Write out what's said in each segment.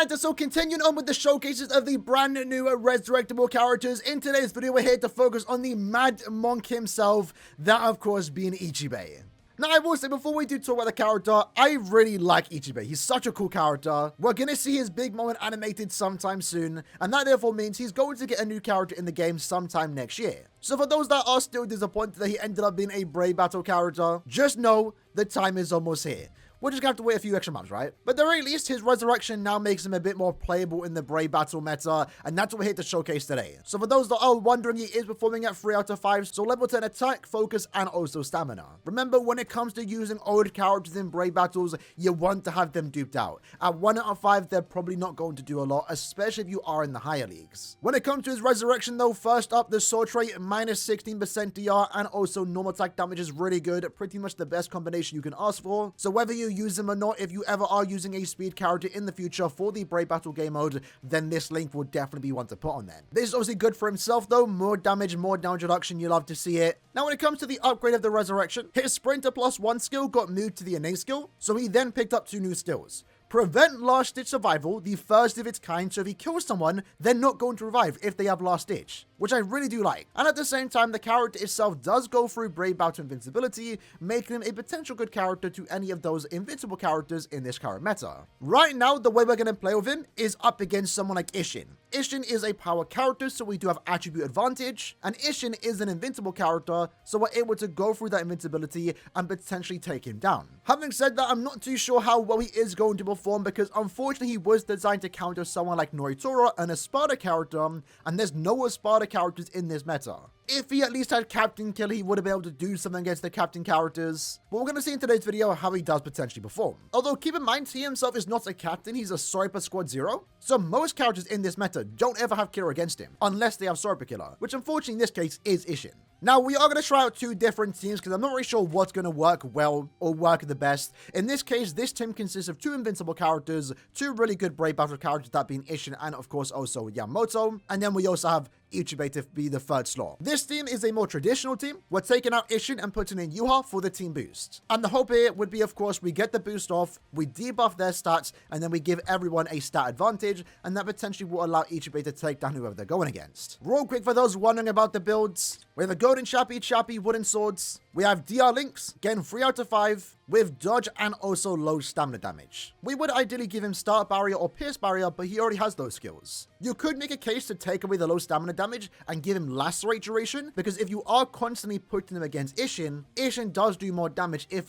Alright, so continuing on with the showcases of the brand new resurrectable characters, in today's video we're here to focus on the Mad Monk himself, that of course being ICHIBE. Now, I will say, before we do talk about the character, I really like ICHIBE. He's such a cool character. We're going to see his big moment animated sometime soon, and that therefore means he's going to get a new character in the game sometime next year. So for those that are still disappointed that he ended up being a Brave Battle character, just know the time is almost here. We're just going to have to wait a few extra months, right? But at the very least, his resurrection now makes him a bit more playable in the Brave Battle meta, and that's what we're here to showcase today. So for those that are wondering, he is performing at 3 out of 5, so level 10 attack, focus, and also stamina. Remember, when it comes to using old characters in Brave Battles, you want to have them duped out. At 1 out of 5, they're probably not going to do a lot, especially if you are in the higher leagues. When it comes to his resurrection though, first up, the sword trait, minus 16% DR, and also normal attack damage is really good, pretty much the best combination you can ask for. So whether you use them or not, if you ever are using a speed character in the future for the Brave Battle game mode, then this link will definitely be one to put on there. This is obviously good for himself though, more damage, more damage reduction, you love to see it. Now when it comes to the upgrade of the resurrection, his sprinter +1 skill got moved to the innate skill, so he then picked up 2 new skills. Prevent last ditch survival, the first of its kind, so if he kills someone, they're not going to revive if they have last ditch, which I really do like. And at the same time, the character itself does go through Brave Battle invincibility, making him a potential good character to any of those invincible characters in this current meta. Right now, the way we're going to play with him is up against someone like Ishin. Ishin is a power character, so we do have attribute advantage, and Ishin is an invincible character, so we're able to go through that invincibility and potentially take him down. Having said that, I'm not too sure how well he is going to perform, because unfortunately he was designed to counter someone like Aaroniero, an Espada character, and there's no Espada characters in this meta. If he at least had Captain Kill, he would have been able to do something against the Captain characters. But we're going to see in today's video how he does potentially perform. Although keep in mind, he himself is not a Captain, he's a Sniper Squad 0. So most characters in this meta don't ever have Killer against him, unless they have Sniper Killer, which unfortunately in this case is Ishin. Now, we are going to try out 2 different teams because I'm not really sure what's going to work well or work the best. In this case, this team consists of 2 invincible characters, 2 really good Brave Battle characters, that being Ishin and of course also Yamamoto. And then we also have ICHIBE to be the 3rd slot. This team is a more traditional team. We're taking out Ishin and putting in Yuha for the team boost. And the hope here would be, of course, we get the boost off, we debuff their stats, and then we give everyone a stat advantage, and that potentially will allow ICHIBE to take down whoever they're going against. Real quick, for those wondering about the builds, we have a Golden Chappie, Wooden Swords. We have DR Links, getting 3 out of 5, with dodge and also low stamina damage. We would ideally give him Start Barrier or Pierce Barrier, but he already has those skills. You could make a case to take away the low stamina damage and give him Lacerate duration, because if you are constantly putting him against Ishin, Ishin does do more damage if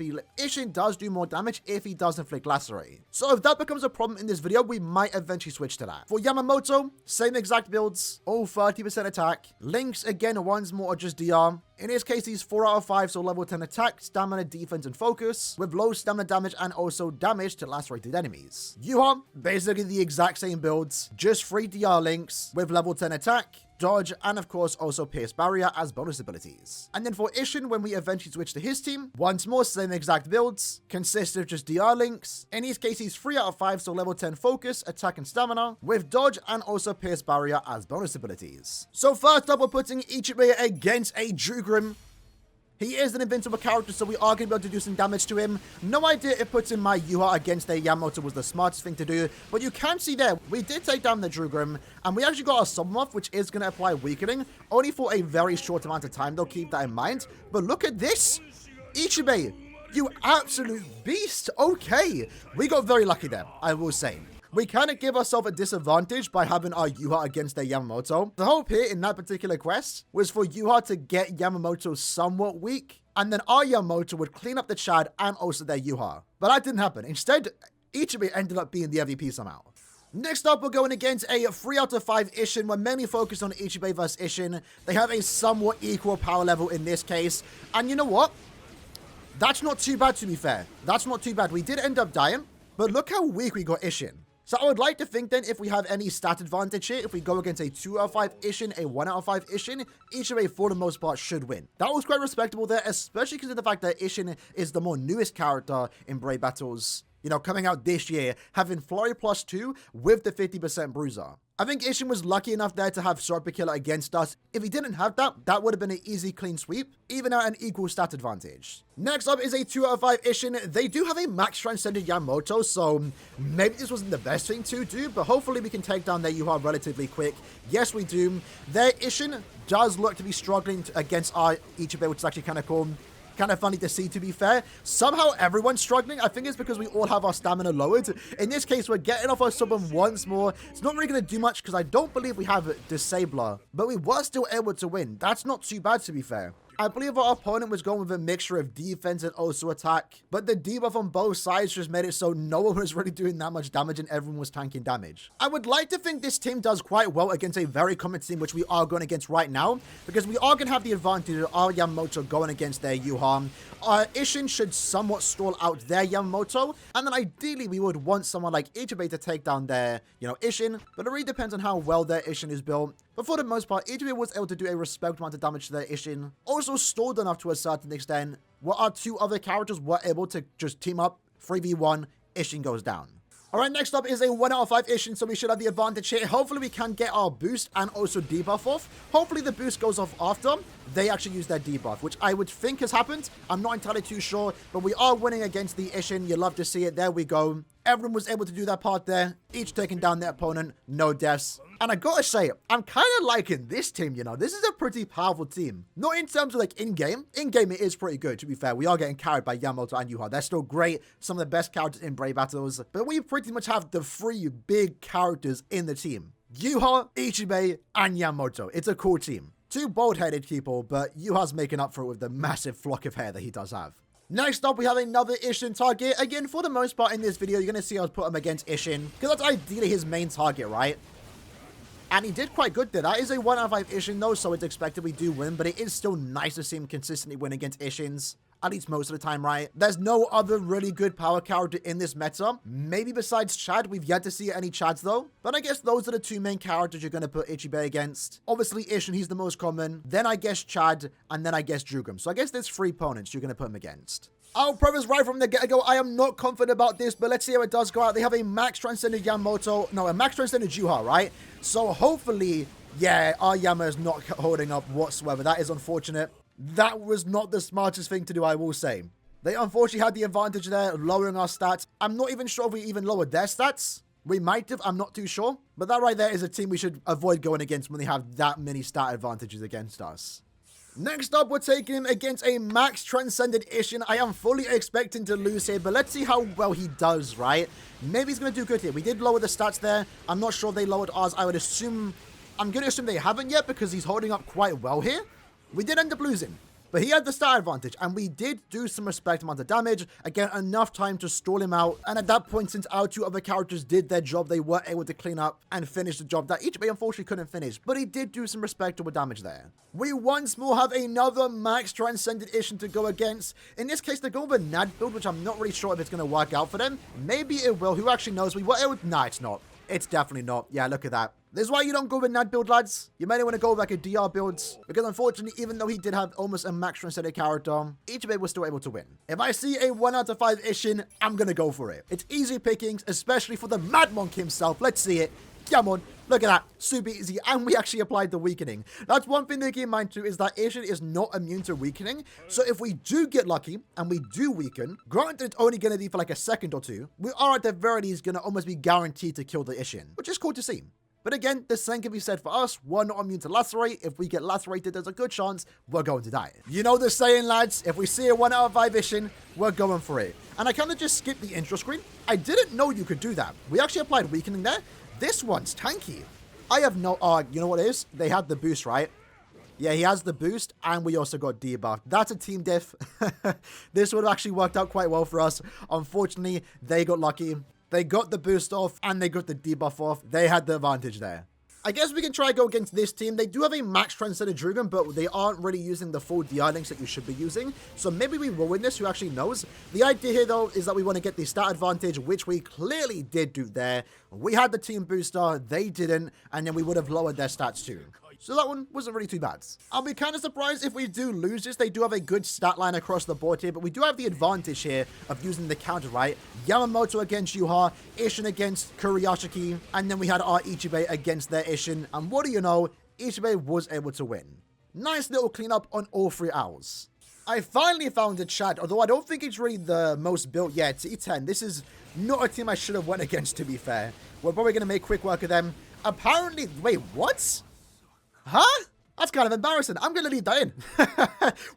he does inflict Lacerate. So if that becomes a problem in this video, we might eventually switch to that. For Yamamoto, same exact builds, all 30% attack. Links, again, one's more just DR. In his case, he's 4 out of 5, so level 10 attack, stamina, defense, and focus, with low stamina damage and also damage to lacerated enemies. Yuha, basically the exact same builds, just 3 DR links, with level 10 attack, dodge, and of course also Pierce Barrier as bonus abilities. And then for Ishin, when we eventually switch to his team, once more same exact builds, consists of just DR links. In his case, he's 3 out of 5, so level 10 focus, attack, and stamina, with dodge and also Pierce Barrier as bonus abilities. So first up, we're putting ICHIBE against a Drugrim. He is an invincible character, so we are going to be able to do some damage to him. No idea if putting my Yuha against a Yamamoto was the smartest thing to do, but you can see there, we did take down the Drugrim, and we actually got our Summon Off, which is going to apply weakening, only for a very short amount of time, though, keep that in mind. But look at this! ICHIBE, you absolute beast! Okay, we got very lucky there, I will say. We kind of give ourselves a disadvantage by having our Yuha against their Yamamoto. The hope here in that particular quest was for Yuha to get Yamamoto somewhat weak, and then our Yamamoto would clean up the Chad and also their Yuha. But that didn't happen. Instead, ICHIBE ended up being the MVP somehow. Next up, we're going against a 3 out of 5 Ishin. We're mainly focused on ICHIBE versus Ishin. They have a somewhat equal power level in this case. And you know what? That's not too bad, to be fair. That's not too bad. We did end up dying, but look how weak we got Ishin. So I would like to think then, if we have any stat advantage here, if we go against a 2 out of 5 Ishin, a 1 out of 5 Ishin, ICHIBE for the most part should win. That was quite respectable there, especially because of the fact that Ishin is the more newest character in Brave Battles. coming out this year, having Flurry +2 with the 50% Bruiser. I think Ishin was lucky enough there to have Super Killer against us. If he didn't have that, that would have been an easy clean sweep, even at an equal stat advantage. Next up is a 2 out of 5 Ishin. They do have a max transcended Yamamoto, so maybe this wasn't the best thing to do, but hopefully we can take down their Yuha relatively quick. Yes, we do. Their Ishin does look to be struggling against our ICHIBE, which is actually kind of cool. Kind of funny to see, to be fair. Somehow everyone's struggling. I think it's because we all have our stamina lowered. In this case, we're getting off our summon once more. It's not really going to do much because I don't believe we have Disabler, but we were still able to win. That's not too bad, to be fair. I believe our opponent was going with a mixture of defense and also attack, but the debuff on both sides just made it so no one was really doing that much damage and everyone was tanking damage. I would like to think this team does quite well against a very common team, which we are going against right now, because we are going to have the advantage of our Yamamoto going against their Yuha. Our Ishin should somewhat stall out their Yamamoto, and then ideally we would want someone like ICHIBE to take down their, Ishin, but it really depends on how well their Ishin is built. But for the most part, ICHIBE was able to do a respectable amount of damage to their Ishin. Also stalled enough to a certain extent, where our 2 other characters were able to just team up, 3v1, Ishin goes down. Alright, next up is a 1 out of 5 Ishin, so we should have the advantage here. Hopefully we can get our boost and also debuff off. Hopefully the boost goes off after they actually use their debuff, which I would think has happened. I'm not entirely too sure, but we are winning against the Ishin. You love to see it. There we go. Everyone was able to do their part there, each taking down their opponent, no deaths. And I gotta say, I'm kind of liking this team, This is a pretty powerful team. Not in terms of in-game. In-game it is pretty good, to be fair. We are getting carried by Yamamoto and Yuha. They're still great. Some of the best characters in Brave Battles. But we pretty much have the 3 big characters in the team. Yuha, ICHIBE, and Yamamoto. It's a cool team. 2 bald-headed people, but Yuha's making up for it with the massive flock of hair that he does have. Next up, we have another Ishin target. Again, for the most part in this video, you're going to see us put him against Ishin, because that's ideally his main target, right? And he did quite good there. That is a 1 out of 5 Ishin though, so it's expected we do win, but it is still nice to see him consistently win against Ishins. At least most of the time, right? There's no other really good power character in this meta. Maybe besides Chad. We've yet to see any Chads though. But I guess those are the 2 main characters you're going to put ICHIBE against. Obviously Ishin, he's the most common. Then I guess Chad, and then I guess Drugum. So I guess there's 3 opponents you're going to put him against. I'll preface right from the get-go, I am not confident about this, but let's see how it does go out. They have a max transcended Yamamoto. No, a max transcended Yuha, right? So hopefully, yeah, our Yama is not holding up whatsoever. That is unfortunate. That was not the smartest thing to do, I will say. They unfortunately had the advantage there, lowering our stats. I'm not even sure if we even lowered their stats. We might have, I'm not too sure. But that right there is a team we should avoid going against when they have that many stat advantages against us. Next up, we're taking him against a max transcended Ishin. I am fully expecting to lose here, but let's see how well he does, right? Maybe he's going to do good here. We did lower the stats there. I'm not sure if they lowered ours. I'm going to assume they haven't yet because he's holding up quite well here. We did end up losing, but he had the stat advantage, and we did do some respectable amount of damage. Again, enough time to stall him out, and at that point, since our 2 other characters did their job, they were able to clean up and finish the job that ICHIBE unfortunately couldn't finish, but he did do some respectable damage there. We once more have another max transcended Ishin to go against. In this case, they're going with a Nad build, which I'm not really sure if it's going to work out for them. Maybe it will. Who actually knows? We were able to... Nah, it's not. It's definitely not. Yeah, look at that. This is why you don't go with Nad build, lads. You may want to go with like a DR build, because unfortunately, even though he did have almost a max transcended character, ICHIBE was still able to win. If I see a 1 out of 5 Ishin, I'm going to go for it. It's easy pickings, especially for the Mad Monk himself. Let's see it. Come on. Look at that. Super easy. And we actually applied the weakening. That's one thing to keep in mind too, is that Ishin is not immune to weakening. So if we do get lucky and we do weaken, granted it's only going to be for like a second or 2, we are at the very least going to almost be guaranteed to kill the Ishin, which is cool to see. But again, the same can be said for us. We're not immune to lacerate. If we get lacerated, there's a good chance we're going to die. You know the saying, lads, if we see a 1 out of 5 Ishin, we're going for it. And I kind of just skipped the intro screen. I didn't know you could do that. We actually applied weakening there. This one's tanky. I have no... you know what it is? They had the boost, right? Yeah, he has the boost, and we also got debuff. That's a team diff. This would have actually worked out quite well for us. Unfortunately, they got lucky. They got the boost off, and they got the debuff off. They had the advantage there. I guess we can try to go against this team. They do have a max transcended Drugan, but they aren't really using the full DI links that you should be using. So maybe we will win this, who actually knows. The idea here, though, is that we want to get the stat advantage, which we clearly did do there. We had the team booster, they didn't, and then we would have lowered their stats too. So that one wasn't really too bad. I'll be kind of surprised if we do lose this. They do have a good stat line across the board here, but we do have the advantage here of using the counter, right? Yamamoto against Yuha, Ishin against Kuriyashiki, and then we had our Ichibe against their Ishin, and what do you know, Ichibe was able to win. Nice little cleanup on all 3 hours. I finally found a chat, although I don't think it's really the most built yet. E10, this is not a team I should have went against, to be fair. We're probably going to make quick work of them. Apparently, wait, what? Huh? That's kind of embarrassing. I'm going to leave that in.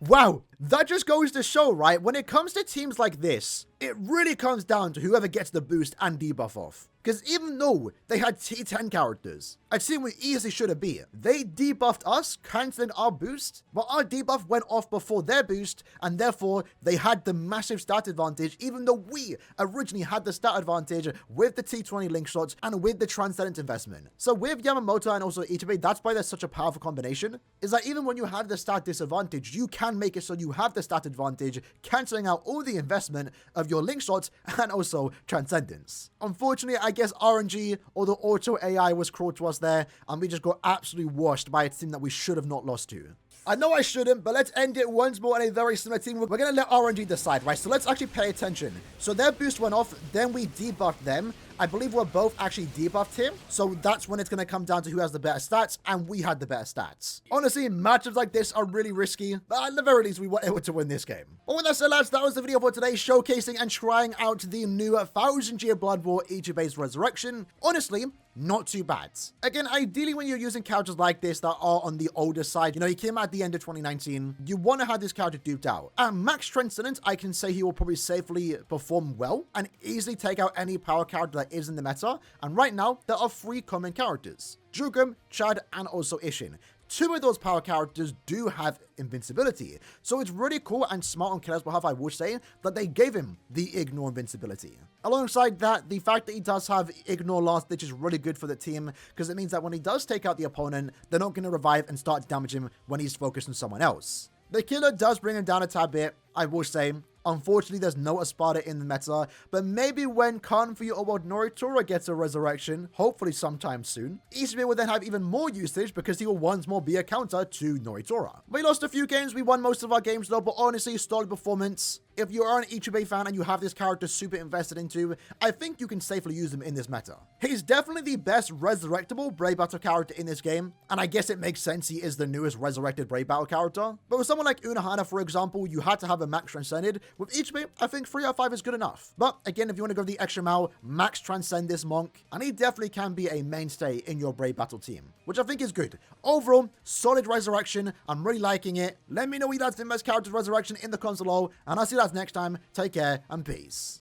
Wow. That just goes to show, right? When it comes to teams like this, it really comes down to whoever gets the boost and debuff off. Because even though they had T10 characters, a team we easily should have beat, they debuffed us, cancelling our boost, but our debuff went off before their boost, and therefore they had the massive stat advantage, even though we originally had the stat advantage with the T20 link shots and with the Transcendent investment. So with Yamamoto and also Ichibe, that's why they're such a powerful combination, is that even when you have the stat disadvantage, you can make it so you have the stat advantage, cancelling out all the investment of your link shots and also Transcendence. Unfortunately, I guess RNG or the auto AI was cruel to us there, and we just got absolutely washed by a team that we should have not lost to. I know I shouldn't, but let's end it once more on a very similar team. We're going to let RNG decide, right? So let's actually pay attention. So their boost went off, then we debuffed them. I believe we're both actually debuffed him. So that's when it's going to come down to who has the better stats, and we had the better stats. Honestly, matchups like this are really risky, but at the very least, we were able to win this game. But with that said, lads, that was the video for today, showcasing and trying out the new 1000-year Blood War Ichibe's Resurrection. Honestly, not too bad. Again, ideally when you're using characters like this that are on the older side, you know, he came out at the end of 2019, you want to have this character duped out. At max Transcendence, I can say he will probably safely perform well and easily take out any power character that is in the meta. And right now, there are 3 common characters: Jugum, Chad, and also Ishin. 2 of those power characters do have invincibility, so it's really cool and smart on Killer's behalf, I would say, that they gave him the Ignore invincibility. Alongside that, the fact that he does have Ignore Last Ditch is really good for the team, because it means that when he does take out the opponent, they're not going to revive and start damaging him when he's focused on someone else. The Killer does bring him down a tad bit, I will say. Unfortunately, there's no Espada in the meta, but maybe when Kanfi or Aaroniero gets a resurrection, hopefully sometime soon, Ichibe will then have even more usage because he will once more be a counter to Aaroniero. We lost a few games, we won most of our games though, but honestly, solid performance. If you are an Ichibe fan and you have this character super invested into, I think you can safely use him in this meta. He's definitely the best resurrectable Brave Battle character in this game, and I guess it makes sense he is the newest resurrected Brave Battle character. But with someone like Unohana, for example, you had to have a max Transcended. With Ichibe, I think 3 out of 5 is good enough. But again, if you want to go the extra mile, max Transcend this monk, and he definitely can be a mainstay in your Brave Battle team, which I think is good. Overall, solid resurrection. I'm really liking it. Let me know what you guys think best character's resurrection in the console, and I'll see you guys next time. Take care and peace.